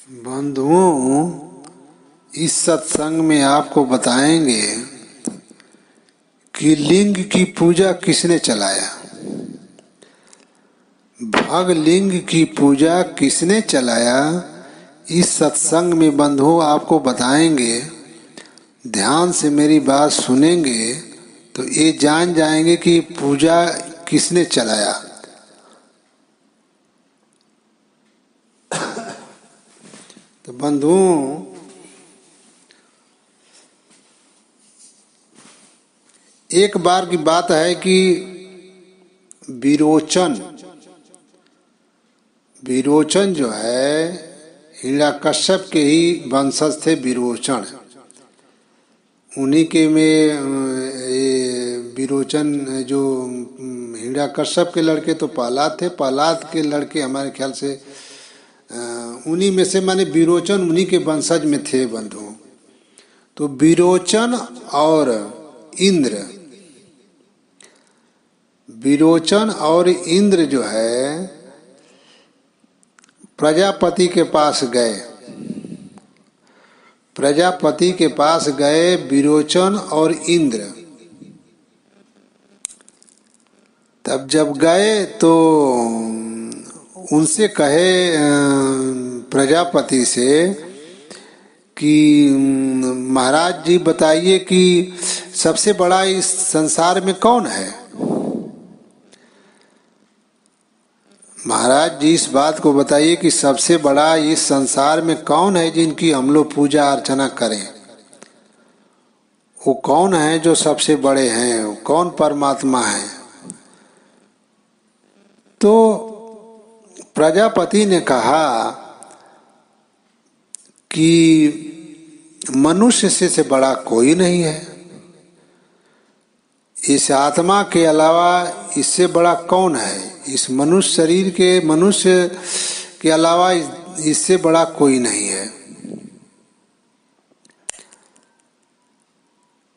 बंधुओं, इस सत्संग में आपको बताएंगे कि लिंग की पूजा किसने चलाया। भग लिंग की पूजा किसने चलाया, इस सत्संग में बंधुओं आपको बताएंगे। ध्यान से मेरी बात सुनेंगे तो ये जान जाएंगे कि पूजा किसने चलाया। तो बंधुओं, एक बार की बात है कि विरोचन जो है हिरण्यकश्यप के ही वंशज थे। विरोचन उन्हीं के में विरोचन जो हिरण्यकश्यप के लड़के तो प्रहलाद थे। प्रहलाद के लड़के हमारे ख्याल से उन्हीं में से, माने विरोचन उन्हीं के वंशज में थे बंधु। तो विरोचन और इंद्र जो है प्रजापति के पास गए विरोचन और इंद्र। तब जब गए तो उनसे कहे प्रजापति से कि महाराज जी बताइए कि सबसे बड़ा इस संसार में कौन है। महाराज जी इस बात को बताइए कि सबसे बड़ा इस संसार में कौन है जिनकी हम लोग पूजा अर्चना करें। वो कौन है जो सबसे बड़े हैं, वो कौन परमात्मा है। तो प्रजापति ने कहा कि मनुष्य से बड़ा कोई नहीं है। इस आत्मा के अलावा इससे बड़ा कौन है। इस मनुष्य शरीर के मनुष्य के अलावा इससे बड़ा कोई नहीं है।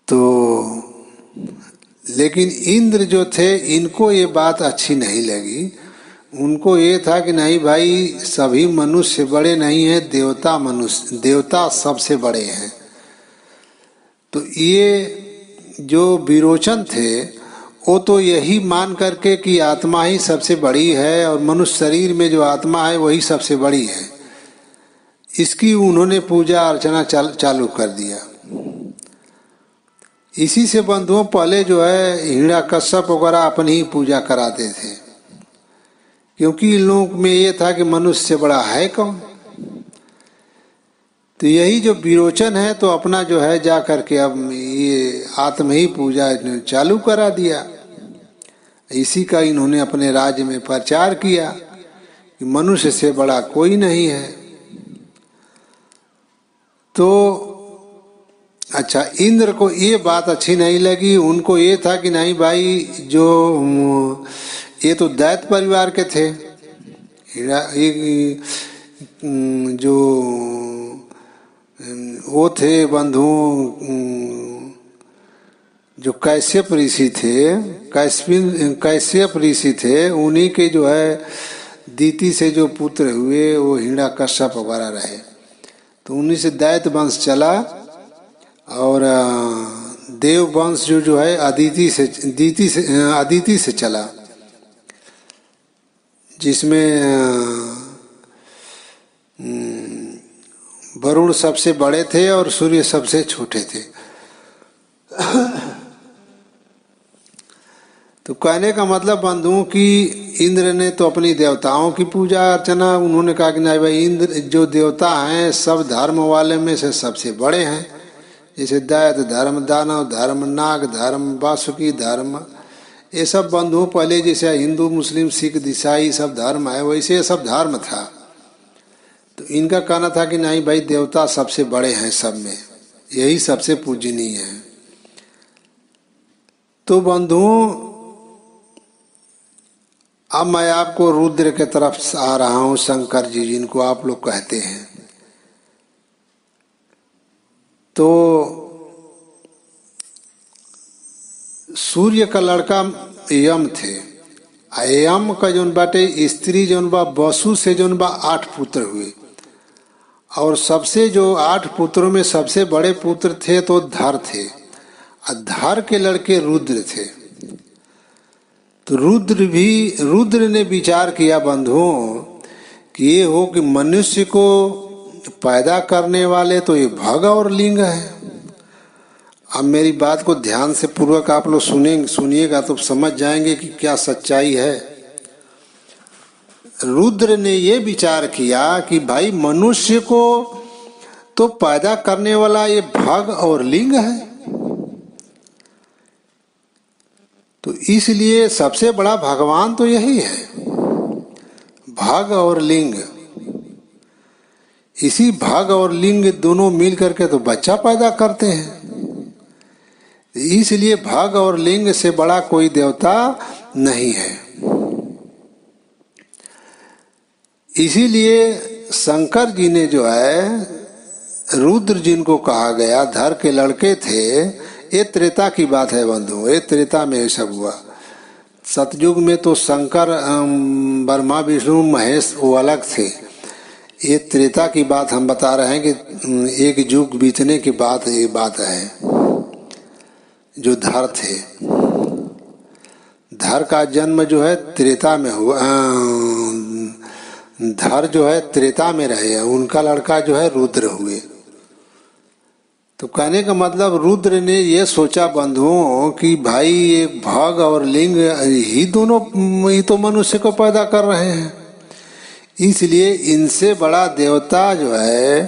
तो लेकिन इंद्र जो थे, इनको ये बात अच्छी नहीं लगी। उनको ये था कि नहीं भाई, सभी मनुष्य बड़े नहीं हैं, देवता सबसे बड़े हैं। तो ये जो विरोचन थे वो तो यही मान करके कि आत्मा ही सबसे बड़ी है और मनुष्य शरीर में जो आत्मा है वही सबसे बड़ी है, इसकी उन्होंने पूजा अर्चना चालू कर दिया। इसी से बंधुओं पहले जो है हिरण्यकश्यप वगैरह अपनी ही पूजा कराते थे, क्योंकि इन लोगों में ये था कि मनुष्य से बड़ा है कौन। तो यही जो विरोचन है तो अपना जो है जा करके अब ये आत्म ही पूजा चालू करा दिया। इसी का इन्होंने अपने राज्य में प्रचार किया कि मनुष्य से बड़ा कोई नहीं है। तो अच्छा, इंद्र को ये बात अच्छी नहीं लगी। उनको ये था कि नहीं भाई, जो ये तो दैत्य परिवार के थे, जो वो थे बंधु, जो कैश्यप ऋषि थे, उन्हीं के जो है दीति से जो पुत्र हुए वो हिरण्यकश्यप वगैरह रहे। तो उन्हीं से दैत्य वंश चला और देव वंश जो है अदिति से चला, जिसमें वरुण सबसे बड़े थे और सूर्य सबसे छोटे थे। तो कहने का मतलब बंधुओं कि इंद्र ने तो अपनी देवताओं की पूजा अर्चना, उन्होंने कहा कि नहीं भाई, इंद्र जो देवता हैं सब धर्म वाले में से सबसे बड़े हैं। जैसे दैत्य धर्म, दानव धर्म, नाग धर्म, वासुकी धर्म, ये सब बंधुओं पहले जैसे हिंदू मुस्लिम सिख ईसाई सब धर्म है, वैसे ये सब धर्म था। तो इनका कहना था कि नहीं भाई, देवता सबसे बड़े हैं सब में, यही सबसे पूजनीय है। तो बंधुओं, अब मैं आपको रुद्र के तरफ आ रहा हूं, शंकर जी जिनको आप लोग कहते हैं। तो सूर्य का लड़का यम थे। यम का जोन बाटे स्त्री जोन बा वसु से जोन बा 8 पुत्र हुए, और सबसे जो 8 पुत्रों में सबसे बड़े पुत्र थे तो धर थे, और धर के लड़के रुद्र थे। तो रुद्र ने विचार किया बंधुओं कि ये हो कि मनुष्य को पैदा करने वाले तो ये भग और लिंग है। अब मेरी बात को ध्यान से पूर्वक आप लोग सुनिएगा तो समझ जाएंगे कि क्या सच्चाई है। रुद्र ने ये विचार किया कि भाई मनुष्य को तो पैदा करने वाला ये भग और लिंग है, तो इसलिए सबसे बड़ा भगवान तो यही है, भग और लिंग। इसी भग और लिंग दोनों मिल करके तो बच्चा पैदा करते हैं, इसलिए भग और लिंग से बड़ा कोई देवता नहीं है। इसीलिए शंकर जी ने जो है रुद्र जिनको कहा गया धर के लड़के थे, ये त्रेता की बात है बंधु, ये त्रेता में ये सब हुआ। सतयुग में तो शंकर ब्रह्मा विष्णु महेश वो अलग थे, ये त्रेता की बात हम बता रहे हैं कि एक युग बीतने के बाद ये बात है। जो धर थे, धर का जन्म जो है त्रेता में हुआ, धर जो है त्रेता में रहे, उनका लड़का जो है रुद्र हुए। तो कहने का मतलब रुद्र ने ये सोचा बंधुओं कि भाई ये भग और लिंग ही दोनों ही तो मनुष्य को पैदा कर रहे हैं, इसलिए इनसे बड़ा देवता जो है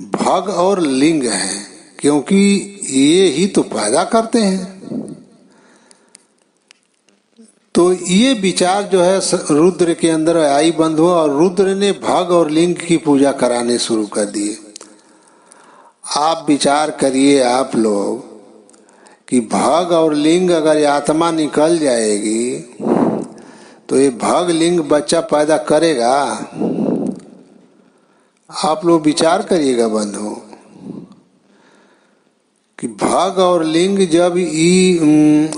भग और लिंग है, क्योंकि ये ही तो पैदा करते हैं। तो ये विचार जो है रुद्र के अंदर आई बंधुओं, और रुद्र ने भग और लिंग की पूजा कराने शुरू कर दिए। आप विचार करिए आप लोग कि भग और लिंग अगर आत्मा निकल जाएगी तो ये भग लिंग बच्चा पैदा करेगा? आप लोग विचार करिएगा बंधु कि भग और लिंग जब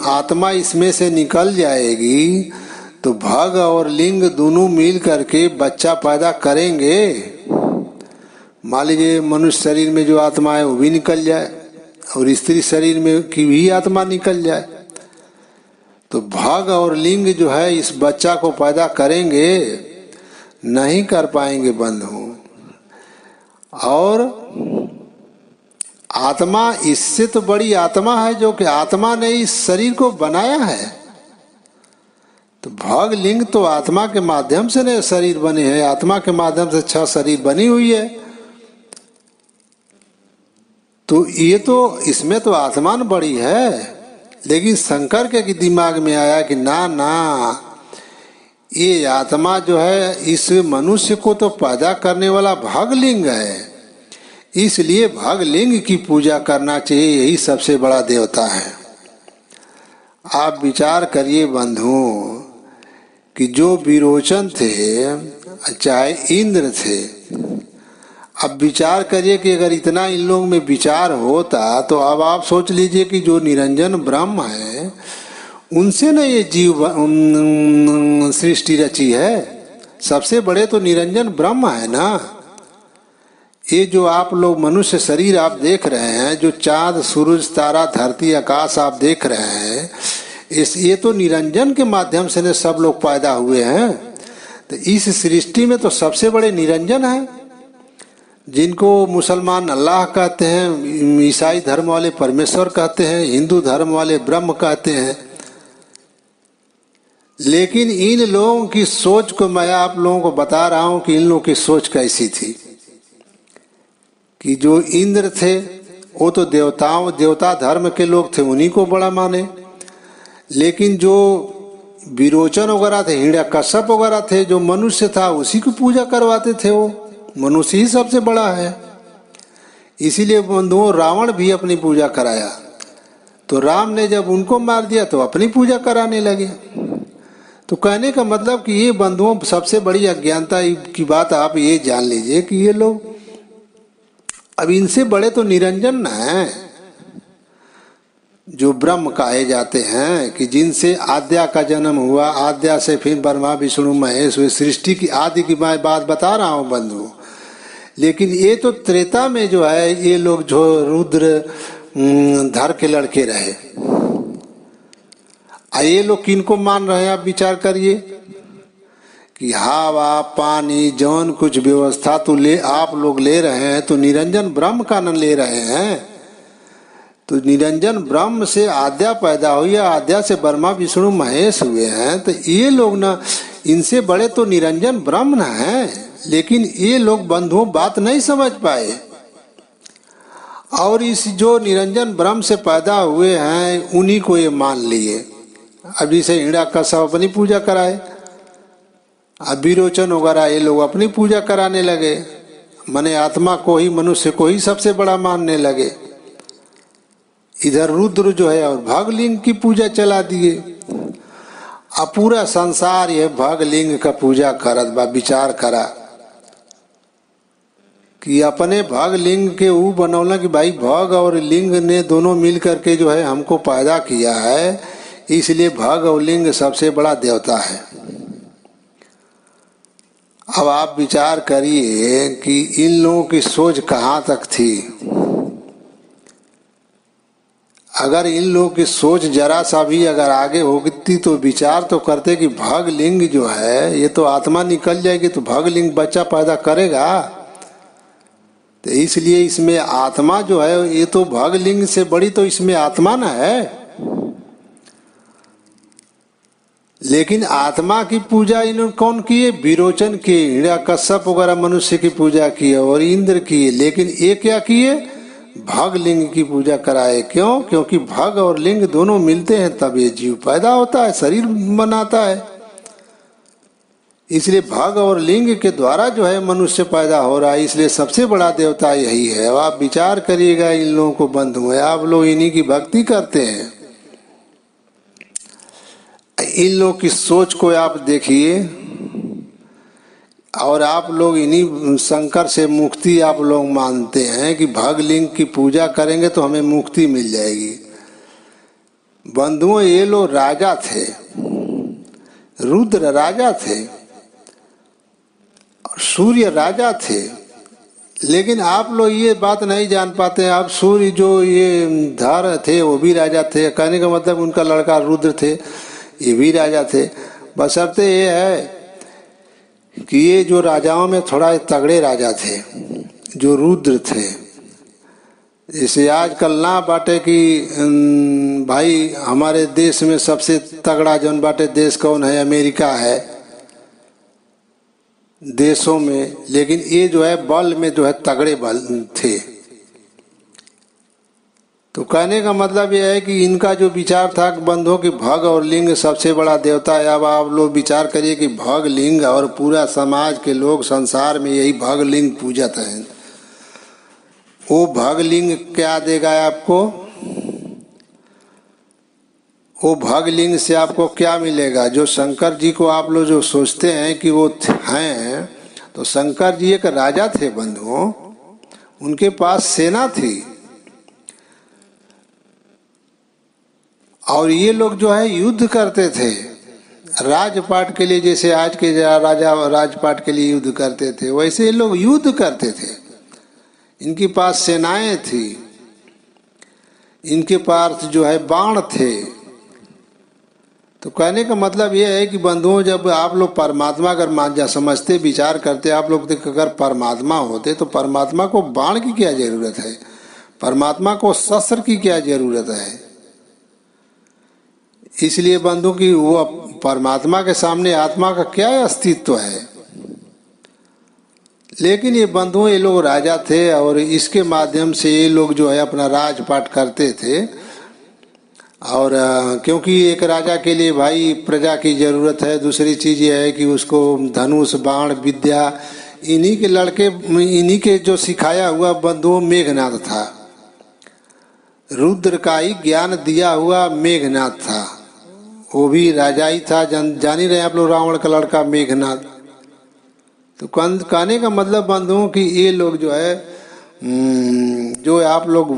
आत्मा इसमें से निकल जाएगी तो भग और लिंग दोनों मिल करके बच्चा पैदा करेंगे। मान लीजिए मनुष्य शरीर में जो आत्मा है वो भी निकल जाए और स्त्री शरीर में की भी आत्मा निकल जाए, तो भग और लिंग जो है इस बच्चा को पैदा करेंगे? नहीं कर पाएंगे बंधु। और आत्मा इससे तो बड़ी आत्मा है जो कि आत्मा ने इस शरीर को बनाया है। तो भग लिंग तो आत्मा के माध्यम से ने शरीर बने हैं, आत्मा के माध्यम से 6 शरीर बनी हुई है। तो ये तो इसमें तो आत्मा बड़ी है, लेकिन शंकर के दिमाग में आया कि ना ना, ये आत्मा जो है इस मनुष्य को तो पैदा करने वाला भग लिंग है, इसलिए भग लिंग की पूजा करना चाहिए, यही सबसे बड़ा देवता है। आप विचार करिए बंधुओं कि जो विरोचन थे चाहे इंद्र थे, अब विचार करिए कि अगर इतना इन लोगों में विचार होता तो अब आप सोच लीजिए कि जो निरंजन ब्रह्म है उनसे न ये जीव सृष्टि रची है। सबसे बड़े तो निरंजन ब्रह्म है ना। ये जो आप लोग मनुष्य शरीर आप देख रहे हैं, जो चांद सूरज तारा धरती आकाश आप देख रहे हैं, ये तो निरंजन के माध्यम से सब लोग पैदा हुए हैं। तो इस सृष्टि में तो सबसे बड़े निरंजन है, जिनको मुसलमान अल्लाह कहते हैं, ईसाई धर्म वाले परमेश्वर कहते हैं, हिंदू धर्म वाले ब्रह्म कहते हैं। लेकिन इन लोगों की सोच को मैं आप लोगों को बता रहा हूं कि इन लोगों की सोच कैसी थी कि जो इंद्र थे वो तो देवता धर्म के लोग थे, उन्हीं को बड़ा माने। लेकिन जो विरोचन वगैरह थे, हिरण्यकश्यप वगैरह थे, जो मनुष्य था उसी की पूजा करवाते थे। वो मनुष्य ही सबसे बड़ा है। इसीलिए बंधुओं रावण भी अपनी पूजा कराया, तो राम ने जब उनको मार दिया तो अपनी पूजा कराने लगे। तो कहने का मतलब कि ये बंधुओं सबसे बड़ी अज्ञानता की बात आप ये जान लीजिए कि ये लोग अब इनसे बड़े तो निरंजन न है, जो ब्रह्म कहे जाते हैं कि जिनसे आद्या का जन्म हुआ, आद्या से फिर ब्रह्मा विष्णु महेश हुए, सृष्टि की आदि की मैं बात बता रहा हूँ बंधु। लेकिन ये तो त्रेता में जो है ये लोग जो रुद्र धर के लड़के रहे, ये लोग किनको मान रहे हैं आप विचार करिए कि हवा पानी जौन कुछ व्यवस्था तो ले आप लोग ले रहे हैं तो निरंजन ब्रह्म का न ले रहे हैं। तो निरंजन ब्रह्म से आद्या पैदा हुई, आद्या से ब्रह्मा विष्णु महेश हुए हैं, तो ये लोग ना इनसे बड़े तो निरंजन ब्रह्म न है। लेकिन ये लोग बंधुओं बात नहीं समझ पाए और इस जो निरंजन ब्रह्म से पैदा हुए हैं उन्हीं को ये मान लिए। अब जैसे हिरण्यकश्यप अपनी पूजा कराए, अब विरोचन वगैरह ये लोग अपनी पूजा कराने लगे, मने आत्मा को ही मनुष्य को ही सबसे बड़ा मानने लगे। इधर रुद्र जो है और भगलिंग की पूजा चला दिए। अब पूरा संसार ये भगलिंग का पूजा करत बा। विचार करा कि अपने भगलिंग के वो बनौला कि भाई भग और लिंग ने दोनों मिल करके जो है हमको पैदा किया है, इसलिए भग और लिंग सबसे बड़ा देवता है। अब आप विचार करिए कि इन लोगों की सोच कहाँ तक थी। अगर इन लोगों की सोच जरा सा भी अगर आगे होती तो विचार तो करते कि भग लिंग जो है ये तो आत्मा निकल जाएगी तो भग लिंग बच्चा पैदा करेगा, तो इसलिए इसमें आत्मा जो है ये तो भग लिंग से बड़ी तो इसमें आत्मा ना है। लेकिन आत्मा की पूजा इन्होंने कौन किए? विरोचन किए, हिरण्यकश्यप वगैरह मनुष्य की पूजा की और इंद्र किए। लेकिन ये क्या किए? भग लिंग की पूजा कराए। क्यों? क्योंकि भग और लिंग दोनों मिलते हैं तब ये जीव पैदा होता है, शरीर बनाता है। इसलिए भग और लिंग के द्वारा जो है मनुष्य पैदा हो रहा है, इसलिए सबसे बड़ा देवता यही है। अब आप विचार करिएगा इन लोगों को बंधु है, आप लोग इन्हीं की भक्ति करते हैं। इन लोग की सोच को आप देखिए और आप लोग इन्हीं शंकर से मुक्ति आप लोग मानते हैं कि भगलिंग की पूजा करेंगे तो हमें मुक्ति मिल जाएगी। बंधुओं ये लोग राजा थे, रुद्र राजा थे और सूर्य राजा थे। लेकिन आप लोग ये बात नहीं जान पाते हैं। आप सूर्य जो ये धर थे वो भी राजा थे, कहने का मतलब उनका लड़का रुद्र थे, ये भी राजा थे। बशर्ते ये है कि ये जो राजाओं में थोड़ा तगड़े राजा थे जो रुद्र थे। जैसे आजकल ना बाटे कि भाई हमारे देश में सबसे तगड़ा जौन बाटे देश कौन है? अमेरिका है देशों में। लेकिन ये जो है बल में जो है तगड़े बल थे। तो कहने का मतलब यह है कि इनका जो विचार था बंधुओं की भग और लिंग सबसे बड़ा देवता है। अब आप लोग विचार करिए कि भग लिंग और पूरा समाज के लोग संसार में यही भग लिंग पूजत हैं। वो भग लिंग क्या देगा आपको? वो भग लिंग से आपको क्या मिलेगा? जो शंकर जी को आप लोग जो सोचते हैं कि वो हैं, तो शंकर जी एक राजा थे बंधुओं, उनके पास सेना थी और ये लोग जो है युद्ध करते थे राजपाट के लिए। जैसे आज के राजा राजपाट के लिए युद्ध करते थे वैसे ये लोग युद्ध करते थे। इनके पास सेनाएं थी, इनके पास जो है बाण थे। तो कहने का मतलब ये है कि बंधुओं जब आप लोग परमात्मा अगर समझते विचार करते आप लोग अगर परमात्मा होते तो परमात्मा को बाण की क्या जरूरत है? परमात्मा को शस्त्र की क्या जरूरत है? इसलिए बंधु की वो परमात्मा के सामने आत्मा का क्या अस्तित्व है? लेकिन ये बंधु ये लोग राजा थे और इसके माध्यम से ये लोग जो है अपना राजपाट करते थे। और क्योंकि एक राजा के लिए भाई प्रजा की जरूरत है। दूसरी चीज ये है कि उसको धनुष बाण विद्या इन्हीं के लड़के इन्हीं के जो सिखाया हुआ बंधुओं मेघनाथ था। रुद्र का ही ज्ञान दिया हुआ मेघनाथ था, वो भी राजा ही था। जान ही रहे आप लोग रावण का लड़का मेघनाथ। तो कहने का मतलब बंधुओं कि ये लोग जो है जो आप लोग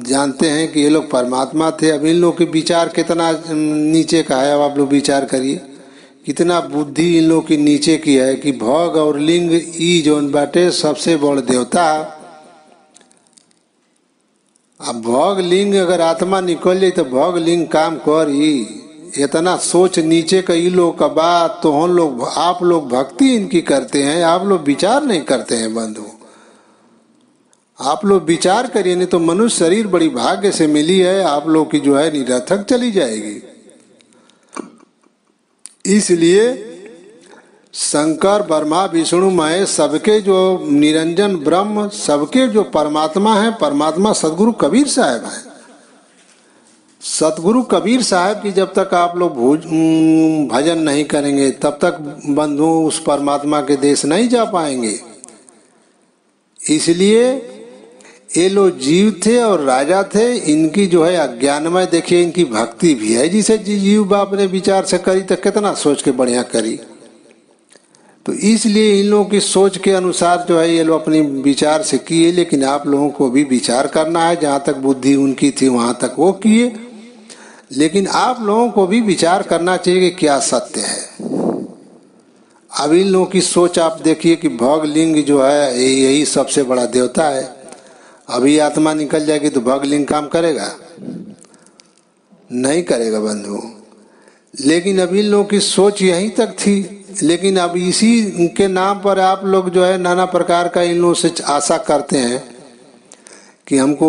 जानते हैं कि ये लोग परमात्मा थे। अब इन लोग के विचार कितना नीचे का है, अब आप लोग विचार करिए कितना बुद्धि इन लोग की नीचे की है कि भोग और लिंग ई जोन बाटे सबसे बड़ देवता। अब भोग लिंग अगर आत्मा निकल जाए तो भोग लिंग काम कर ही। इतना सोच नीचे का ई लोग का बात तो हम लोग आप लोग भक्ति इनकी करते हैं, आप लोग विचार नहीं करते हैं बंधु। आप लोग विचार करिए, नहीं तो मनुष्य शरीर बड़ी भाग्य से मिली है, आप लोग की जो है निरर्थक चली जाएगी। इसलिए शंकर ब्रह्मा विष्णु महेश सबके जो निरंजन ब्रह्म सबके जो परमात्मा है, परमात्मा सदगुरु कबीर साहब है। सतगुरु कबीर साहब की जब तक आप लोग भजन नहीं करेंगे तब तक बंधु उस परमात्मा के देश नहीं जा पाएंगे। इसलिए ये लोग जीव थे और राजा थे, इनकी जो है अज्ञानमय देखिए इनकी भक्ति भी है। जिसे जीव बाप ने विचार से करी तो कितना सोच के बढ़िया करी। तो इसलिए इन लोगों की सोच के अनुसार जो है ये लोग अपनी विचार से किए, लेकिन आप लोगों को भी विचार करना है। जहाँ तक बुद्धि उनकी थी वहाँ तक वो किए, लेकिन आप लोगों को भी विचार करना चाहिए कि क्या सत्य है। अब इन लोगों की सोच आप देखिए कि भोग लिंग जो है यही सबसे बड़ा देवता है। अभी आत्मा निकल जाएगी तो भोग लिंग काम करेगा? नहीं करेगा बंधु। लेकिन अभी इन लोगों की सोच यहीं तक थी, लेकिन अब इसी के नाम पर आप लोग जो है नाना प्रकार का इन लोगों से आशा करते हैं कि हमको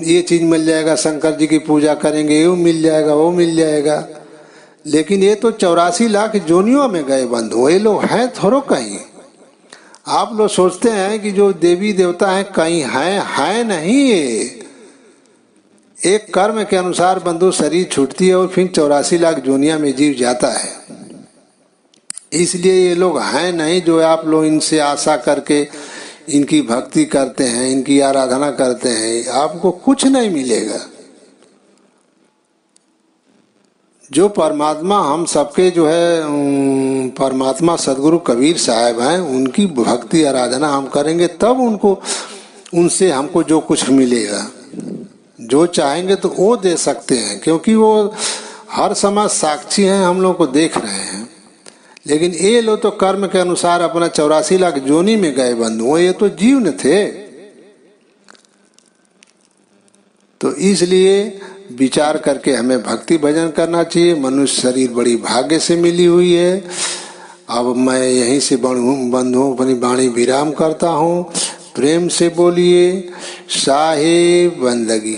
ये चीज मिल जाएगा, शंकर जी की पूजा करेंगे ये मिल जाएगा वो मिल जाएगा। लेकिन ये तो 84 लाख जोनियों में गए बंधु, ये लोग हैं थोड़ो कहीं। आप लोग सोचते हैं कि जो देवी देवता हैं कहीं हैं नहीं। ये एक कर्म के अनुसार बंधु शरीर छूटती है और फिर 84 लाख जोनिया में जीव जाता है। इसलिए ये लोग हैं नहीं जो आप लोग इनसे आशा करके इनकी भक्ति करते हैं, इनकी आराधना करते हैं। आपको कुछ नहीं मिलेगा। जो परमात्मा हम सबके जो है परमात्मा सदगुरु कबीर साहब हैं, उनकी भक्ति आराधना हम करेंगे तब उनसे हमको जो कुछ मिलेगा। जो चाहेंगे तो वो दे सकते हैं, क्योंकि वो हर समय साक्षी हैं, हम लोग को देख रहे हैं। लेकिन ये लोग तो कर्म के अनुसार अपना 84 लाख जोनी में गए बंधु, ये तो जीव न थे। तो इसलिए विचार करके हमें भक्ति भजन करना चाहिए। मनुष्य शरीर बड़ी भाग्य से मिली हुई है। अब मैं यहीं से बंधुओं अपनी वाणी विराम करता हूँ। प्रेम से बोलिए साहेब बंदगी।